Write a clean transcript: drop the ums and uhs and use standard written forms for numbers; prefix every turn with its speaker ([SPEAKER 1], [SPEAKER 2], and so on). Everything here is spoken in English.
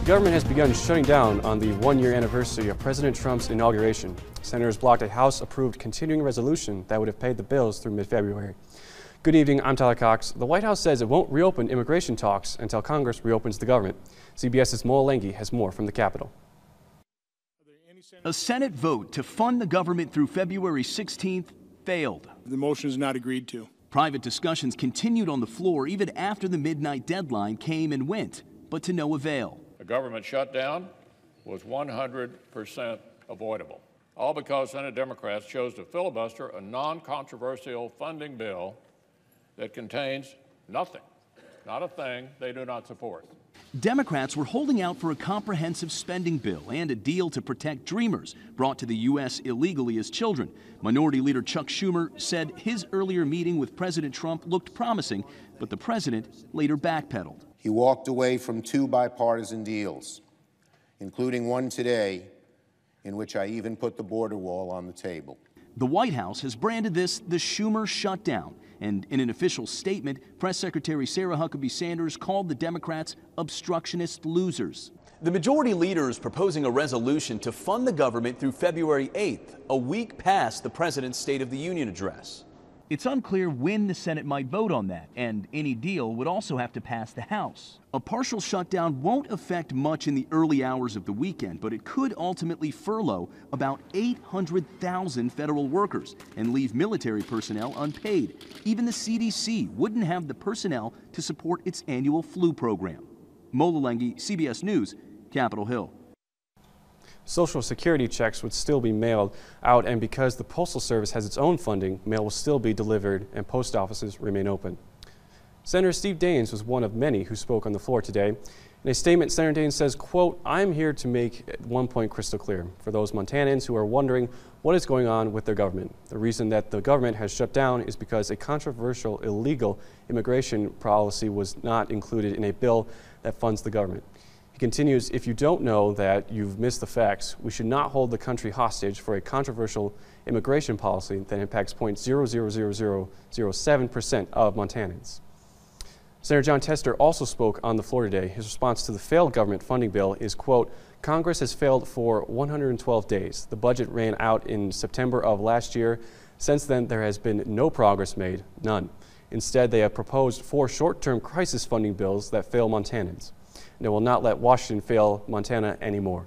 [SPEAKER 1] government has begun shutting down on the one-year anniversary of President Trump's inauguration. Senators blocked a House-approved continuing resolution that would have paid the bills through mid-February. Good evening, I'm Tyler Cox. The White House says it won't reopen immigration talks until Congress reopens the government. CBS's Mo Lengi has more from the Capitol.
[SPEAKER 2] A Senate vote to fund the government through February 16th failed.
[SPEAKER 3] The motion is not agreed to.
[SPEAKER 2] Private discussions continued on the floor even after the midnight deadline came and went, but to no avail.
[SPEAKER 4] The government shutdown was 100% avoidable, all because Senate Democrats chose to filibuster a non-controversial funding bill that contains nothing, not a thing they do not support.
[SPEAKER 2] Democrats were holding out for a comprehensive spending bill and a deal to protect dreamers brought to the U.S. illegally as children. Minority Leader Chuck Schumer said his earlier meeting with President Trump looked promising, but the president later backpedaled.
[SPEAKER 5] He walked away from 2 bipartisan deals, including one today in which I even put the border wall on the table.
[SPEAKER 2] The White House has branded this the Schumer shutdown, and in an official statement, Press Secretary Sarah Huckabee Sanders called the Democrats obstructionist losers.
[SPEAKER 6] The majority leader is proposing a resolution to fund the government through February 8th, a week past the president's State of the Union address.
[SPEAKER 2] It's unclear when the Senate might vote on that, and any deal would also have to pass the House. A partial shutdown won't affect much in the early hours of the weekend, but it could ultimately furlough about 800,000 federal workers and leave military personnel unpaid. Even the CDC wouldn't have the personnel to support its annual flu program. Mo Lengi, CBS News, Capitol Hill.
[SPEAKER 1] Social Security checks would still be mailed out, and because the Postal Service has its own funding, mail will still be delivered and post offices remain open. Senator Steve Daines was one of many who spoke on the floor today. In a statement, Senator Daines says, quote, "I'm here to make one point crystal clear for those Montanans who are wondering what is going on with their government. The reason that the government has shut down is because a controversial illegal immigration policy was not included in a bill that funds the government." He continues, "If you don't know that, you've missed the facts. We should not hold the country hostage for a controversial immigration policy that impacts 0.00007% of Montanans." Senator John Tester also spoke on the floor today. His response to the failed government funding bill is, quote, "Congress has failed for 112 days. The budget ran out in September of last year. Since then, there has been no progress made, none. Instead, they have proposed 4 short-term crisis funding bills that fail Montanans. And it will not let Washington fail Montana anymore."